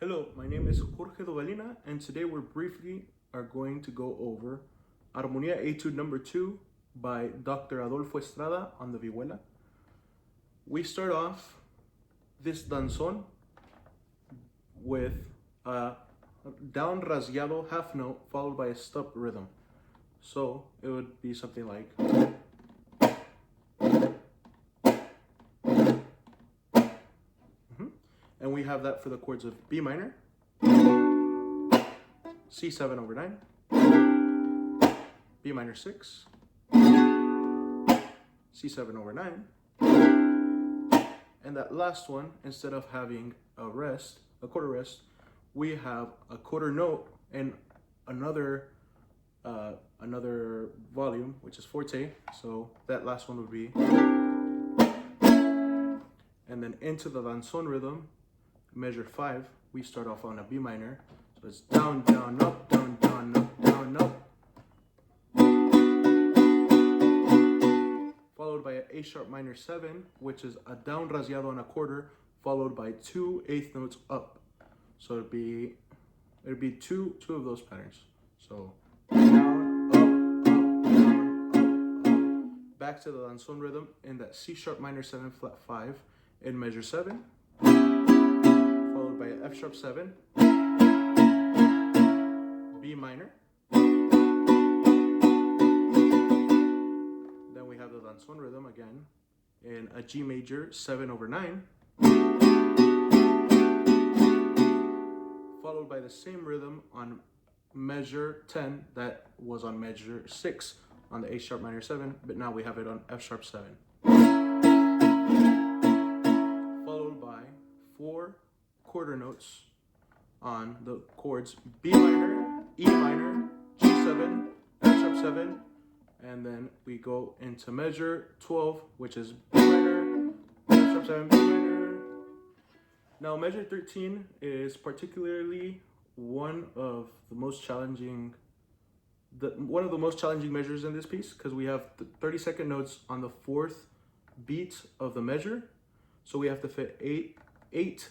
Hello, my name is Jorge Dovalina, and today we're briefly are going to go over Armonía Etude number 2 by Dr. Adolfo Estrada on the Vihuela. We start off this danzón with a down rasgueado half note followed by a stop rhythm. So it would be something like and we have that for the chords of B minor, C7 over 9, B minor 6, C7 over 9, and that last one, instead of having a quarter rest, we have a quarter note and another volume, which is forte. So that last one would be, and then into the danzón rhythm, measure 5, we start off on a B minor. So it's down, down, up, down, down, up, down, up. Followed by an A sharp minor 7, which is a down rasgueado on a quarter, followed by 2 eighth notes up. So it'd be two of those patterns. So down, up, up, down, up, up. Back to the danzón rhythm in that C sharp minor 7 flat 5 in measure 7. Followed by an F sharp 7, B minor. Then we have the danzón rhythm again in a G major 7 over 9. Followed by the same rhythm on measure 10 that was on measure 6 on the A sharp minor 7, but now we have it on F sharp 7. Followed by 4 quarter notes on the chords B minor, E minor, G7, F sharp 7, and then we go into measure 12, which is B minor, F sharp 7, B minor. Now measure 13 is particularly one of the most challenging measures in this piece, because we have the 30-second notes on the 4th beat of the measure, so we have to fit eight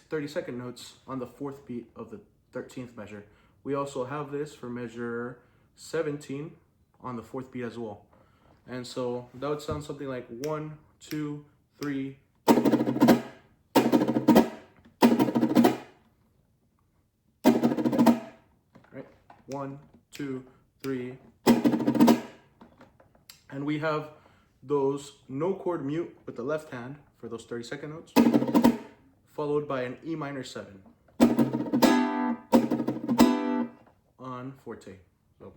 30-second notes on the 4th beat of the 13th measure. We also have this for measure 17 on the 4th beat as well. And so that would sound something like 1, 2, 3. Right? 1, 2, 3. And we have those no chord mute with the left hand for those 30-second notes, followed by an E minor 7 on forte. So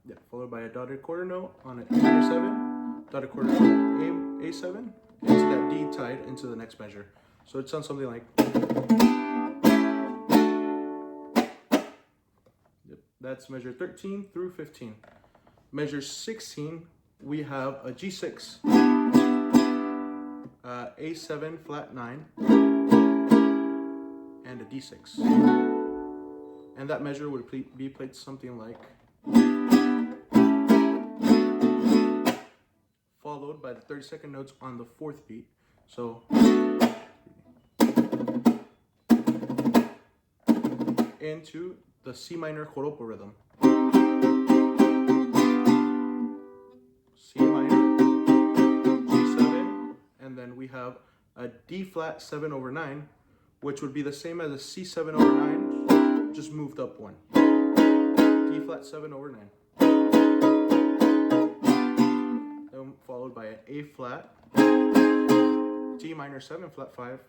yeah, followed by a dotted quarter note on an E minor 7, dotted quarter note A7, into that D tied into the next measure. So it sounds something like, yep, that's measure 13 through 15. Measure 16, we have a G6, A7 flat 9, and a D6. And that measure would be played something like, followed by the 30-second notes on the 4th beat. So into the C minor joropo rhythm. C minor, G7, and then we have a D flat 7 over 9, which would be the same as a C7 over 9, just moved up one. D flat 7 over 9. Then followed by an A flat, G minor 7 flat 5,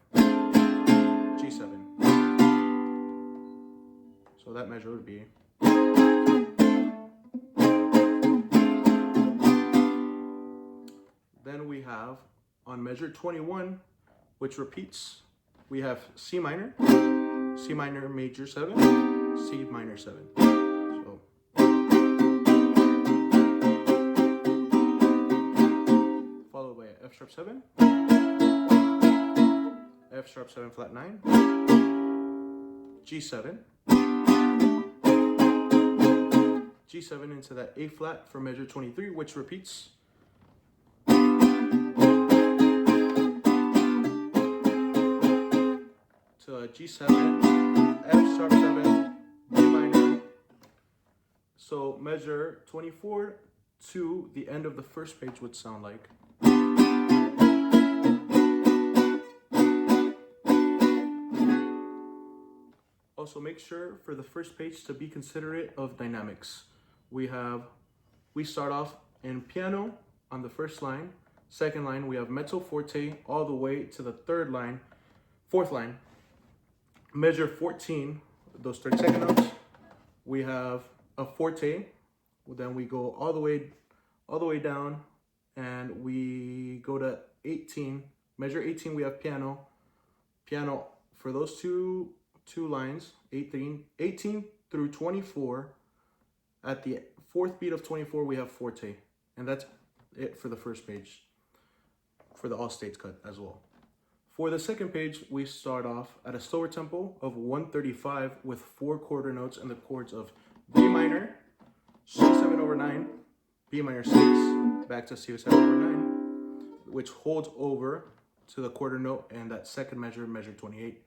G7. So that measure would be. Then we have on measure 21, which repeats, we have C minor major 7, C minor 7. So followed by F sharp 7, F sharp 7 flat 9, G7, G7 into that A flat for measure 23, which repeats. G7, F sharp 7, B minor. So measure 24 to the end of the first page would sound like. Also make sure for the first page to be considerate of dynamics. We start off in piano on the first line. Second line, we have mezzo forte all the way to the fourth line. Measure 14, those 32nd notes. We have a forte. Then we go all the way down, and we go to 18. Measure 18, we have piano. Piano for those two lines, 18 through 24. At the fourth beat of 24, we have forte. And that's it for the first page, for the all states cut as well. For the second page, we start off at a slower tempo of 135 with 4 quarter notes and the chords of B minor, C7 over 9, B minor 6, back to C7 over 9, which holds over to the quarter note and that second measure, measure 28.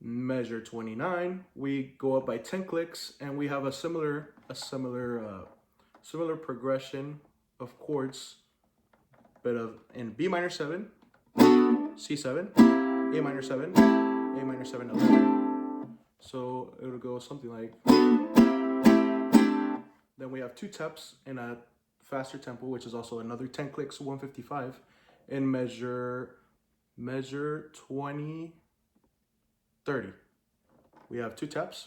Measure 29, we go up by 10 clicks, and we have a similar progression of chords, but in B minor 7, C7, A minor 7, A minor 7, 11. So it'll go something like. Then we have 2 taps in a faster tempo, which is also another 10 clicks, 155, in measure 20. 30. We have 2 taps.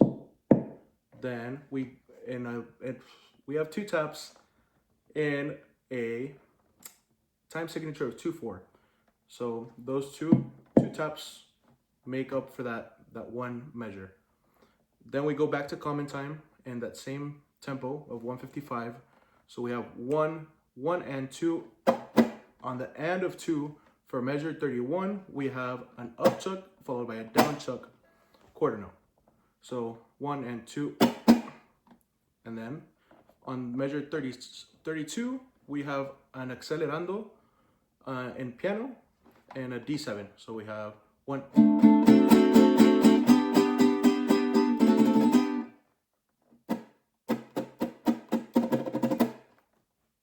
Then we have 2 taps in a time signature of 2/4. So those two taps make up for that one measure. Then we go back to common time in that same tempo of 155. So we have 1 and 2. On the end of 2 for measure 31, we have an up chuck followed by a down chuck quarter note. So 1 and 2. And then on measure 32, we have an accelerando in piano and a D7. So we have 1.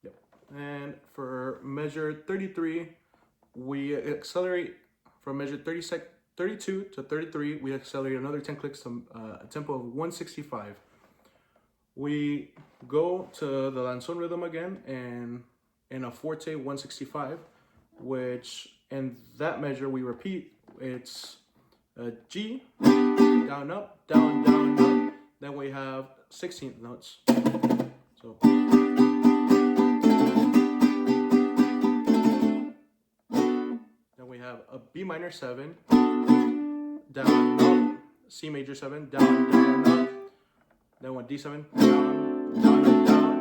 Yep. And for measure 33, we accelerate from measure 32 to 33. We accelerate another 10 clicks to a tempo of 165. We go to the lanzón rhythm again and in a forte 165, which in that measure we repeat. It's a G, down, up, down, down, up. Then we have 16th notes. So. We have a B minor 7, down, up, C major 7, down, down, up, then one D7, down, down, up,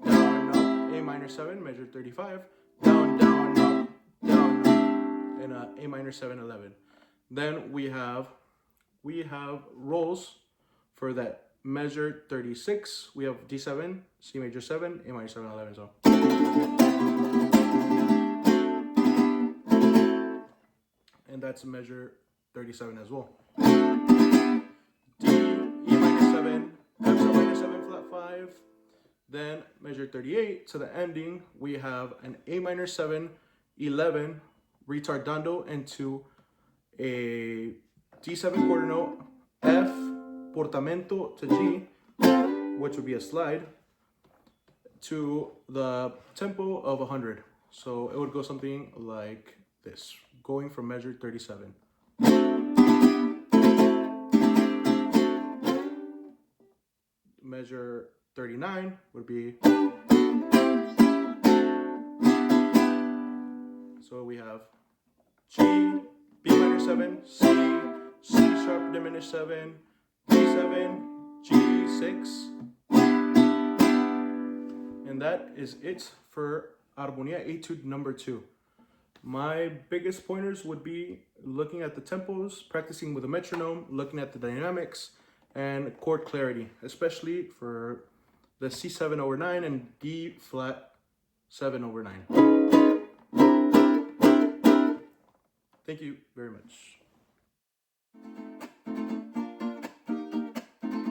down, down, up, A minor 7, measure 35, down, down, up, down, up, and a minor 7, 11. Then we have rolls for that measure 36. We have D7, C major 7, A minor 7, 11. So. And that's measure 37 as well. D, E minor 7, F minor 7, flat 5. Then measure 38 to the ending, we have an A minor 7, 11, retardando into a D7 quarter note, F, portamento to G, which would be a slide, to the tempo of 100. So it would go something like this, going from measure 37. Measure 39 would be, so we have G, B minor 7, C, C sharp diminished 7, D7, G6. And that is it for Armonía Etude number 2. My biggest pointers would be looking at the tempos, practicing with a metronome, looking at the dynamics, and chord clarity, especially for the C7 over 9 and D flat 7 over 9. Thank you very much.